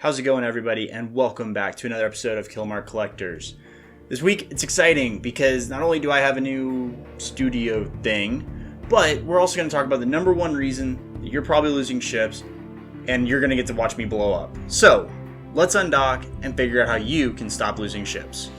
How's it going, everybody, and welcome back to another episode of Killmark Collectors. This week, it's exciting because not only do I have a new studio thing, but we're also going to talk about the number one reason that you're probably losing ships, and you're going to get to watch me blow up. So, let's undock and figure out how you can stop losing ships.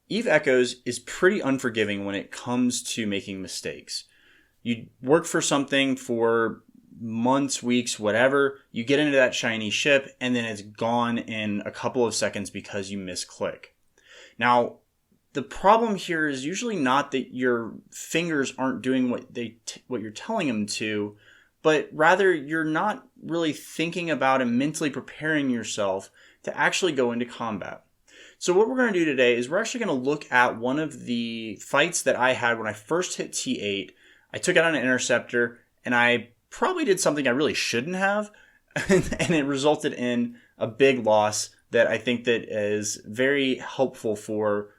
Eve Echoes is pretty unforgiving when it comes to making mistakes. You work for something for months, weeks, whatever, you get into that shiny ship, and then it's gone in a couple of seconds because you misclick. Now, the problem here is usually not that your fingers aren't doing what you're telling them to, but rather you're not really thinking about and mentally preparing yourself to actually go into combat. So what we're going to do today is we're actually going to look at one of the fights that I had when I first hit T8. I took out an interceptor, and I probably did something I really shouldn't have, and it resulted in a big loss that I think that is very helpful for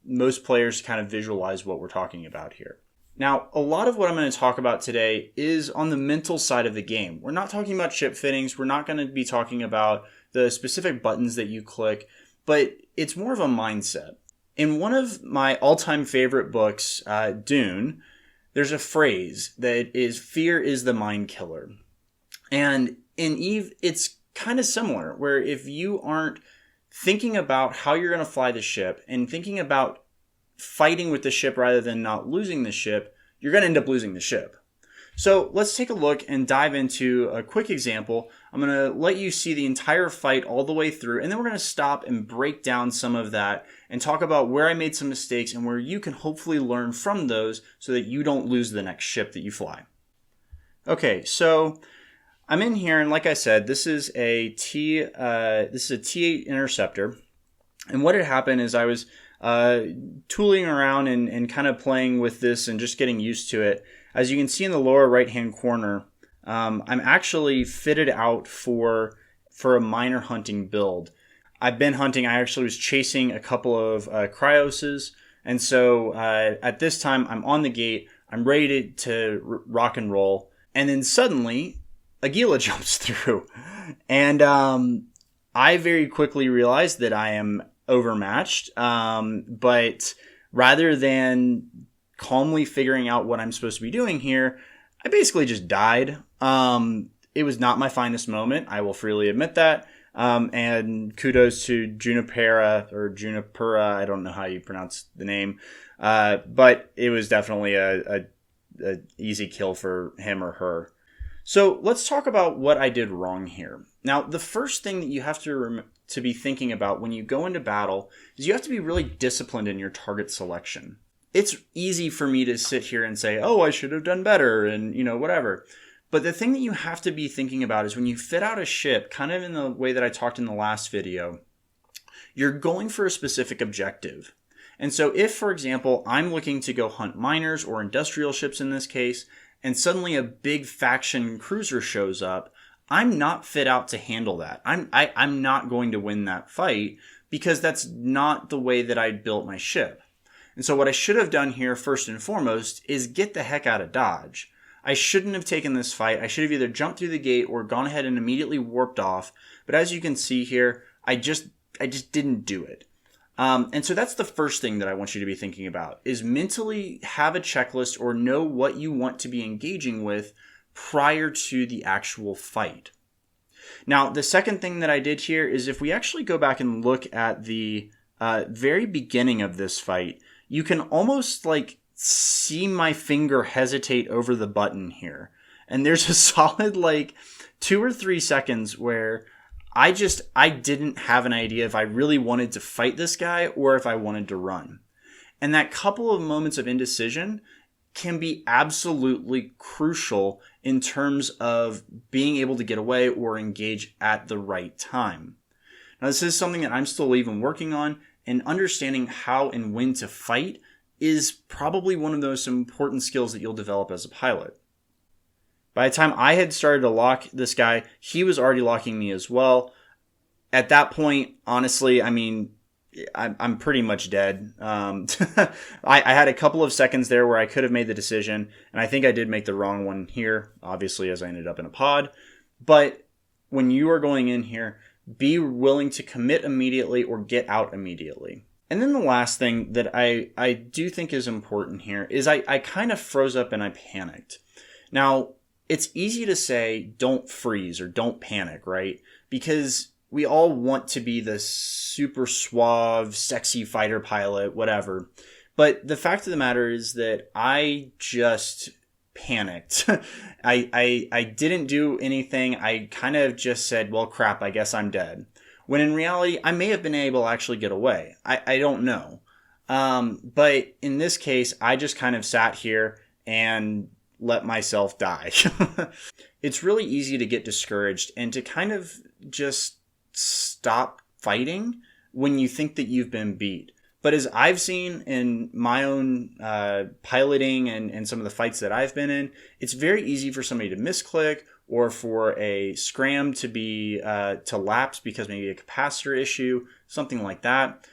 most players to kind of visualize what we're talking about here. Now, a lot of what I'm going to talk about today is on the mental side of the game. We're not talking about ship fittings. We're not going to be talking about the specific buttons that you click, but it's more of a mindset. In one of my all-time favorite books, Dune, there's a phrase that is, fear is the mind killer. And in Eve, it's kind of similar, where if you aren't thinking about how you're going to fly the ship and thinking about fighting with the ship rather than not losing the ship, you're going to end up losing the ship. So let's take a look and dive into a quick example. I'm going to let you see the entire fight all the way through, and then we're going to stop and break down some of that and talk about where I made some mistakes and where you can hopefully learn from those so that you don't lose the next ship that you fly. Okay, so I'm in here, and like I said, this is a T8 interceptor, and what had happened is I was tooling around and kind of playing with this and just getting used to it. As you can see in the lower right-hand corner, I'm actually fitted out for a miner hunting build. I've been hunting. I actually was chasing a couple of cryoses, and so at this time, I'm on the gate. I'm ready to rock and roll, and then suddenly, a Gila jumps through, and I very quickly realized that I am overmatched, but rather than calmly figuring out what I'm supposed to be doing here, I basically just died. It was not my finest moment. I will freely admit that. And kudos to Junipera, I don't know how you pronounce the name. But it was definitely a easy kill for him or her. So let's talk about what I did wrong here. Now, the first thing that you have to be thinking about when you go into battle is you have to be really disciplined in your target selection. It's easy for me to sit here and say, oh, I should have done better and, whatever. But the thing that you have to be thinking about is when you fit out a ship, kind of in the way that I talked in the last video, you're going for a specific objective. And so if, for example, I'm looking to go hunt miners or industrial ships in this case, and suddenly a big faction cruiser shows up, I'm not fit out to handle that. I'm not going to win that fight because that's not the way that I built my ship. And so what I should have done here first and foremost is get the heck out of Dodge. I shouldn't have taken this fight. I should have either jumped through the gate or gone ahead and immediately warped off. But as you can see here, I just didn't do it. And so that's the first thing that I want you to be thinking about is mentally have a checklist or know what you want to be engaging with prior to the actual fight. Now, the second thing that I did here is if we actually go back and look at the very beginning of this fight, you can almost see my finger hesitate over the button here. And there's a solid 2 or 3 seconds where I didn't have an idea if I really wanted to fight this guy or if I wanted to run. And that couple of moments of indecision can be absolutely crucial in terms of being able to get away or engage at the right time. Now, this is something that I'm still even working on, and understanding how and when to fight is probably one of the most important skills that you'll develop as a pilot. By the time I had started to lock this guy, he was already locking me as well. At that point, honestly, I mean, I'm pretty much dead. I had a couple of seconds there where I could have made the decision, and I think I did make the wrong one here, obviously, as I ended up in a pod. But when you are going in here, be willing to commit immediately or get out immediately. And then the last thing that I do think is important here is I kind of froze up and I panicked. Now, it's easy to say don't freeze or don't panic, right? Because we all want to be the super suave, sexy fighter pilot, whatever. But the fact of the matter is that I just panicked. I didn't do anything. I kind of just said, well, crap, I guess I'm dead. When in reality, I may have been able to actually get away. I don't know. But in this case, I just kind of sat here and let myself die. It's really easy to get discouraged and to kind of just stop fighting when you think that you've been beat. But as I've seen in my own piloting and some of the fights that I've been in, it's very easy for somebody to misclick or for a scram to be to lapse because maybe a capacitor issue, something like that.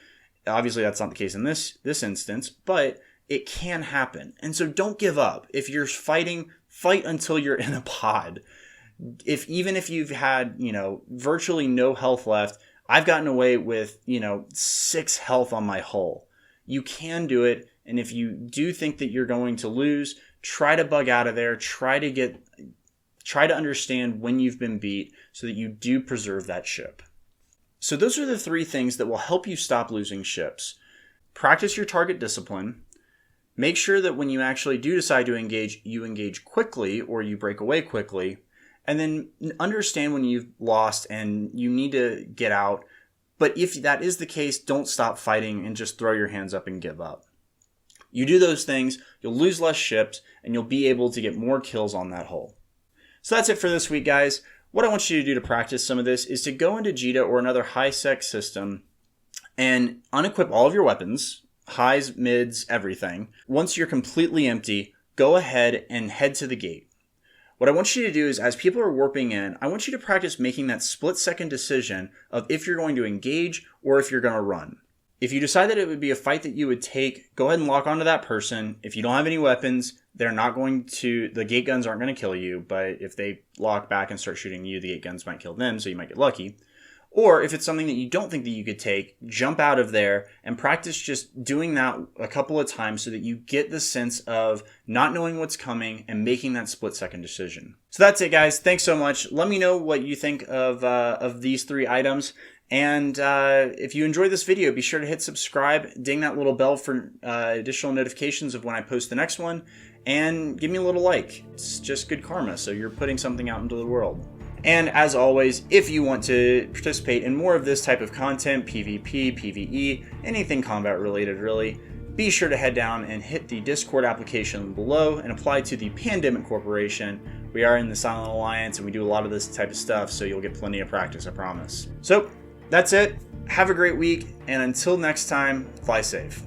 Obviously, that's not the case in this instance, but it can happen. And so don't give up. If you're fighting, fight until you're in a pod. Even if you've had, virtually no health left, I've gotten away with, 6 health on my hull. You can do it. And if you do think that you're going to lose, try to bug out of there. Try to understand when you've been beat so that you do preserve that ship. So those are the 3 things that will help you stop losing ships. Practice your target discipline. Make sure that when you actually do decide to engage, you engage quickly or you break away quickly. And then understand when you've lost and you need to get out. But if that is the case, don't stop fighting and just throw your hands up and give up. You do those things, you'll lose less ships, and you'll be able to get more kills on that hull. So that's it for this week, guys. What I want you to do to practice some of this is to go into Jita or another high-sec system and unequip all of your weapons, highs, mids, everything. Once you're completely empty, go ahead and head to the gate. What I want you to do is, as people are warping in, I want you to practice making that split-second decision of if you're going to engage or if you're going to run. If you decide that it would be a fight that you would take, go ahead and lock onto that person. If you don't have any weapons, the gate guns aren't going to kill you, but if they lock back and start shooting you, the gate guns might kill them, so you might get lucky. Or if it's something that you don't think that you could take, jump out of there and practice just doing that a couple of times so that you get the sense of not knowing what's coming and making that split-second decision. So that's it, guys. Thanks so much. Let me know what you think of these 3 items. And if you enjoyed this video, be sure to hit subscribe, ding that little bell for additional notifications of when I post the next one, and give me a little like. It's just good karma, so you're putting something out into the world. And as always, if you want to participate in more of this type of content, PvP, PvE, anything combat related really, be sure to head down and hit the Discord application below and apply to the Pandemic Corporation. We are in the Silent Alliance and we do a lot of this type of stuff, so you'll get plenty of practice, I promise. So that's it. Have a great week, and until next time, fly safe.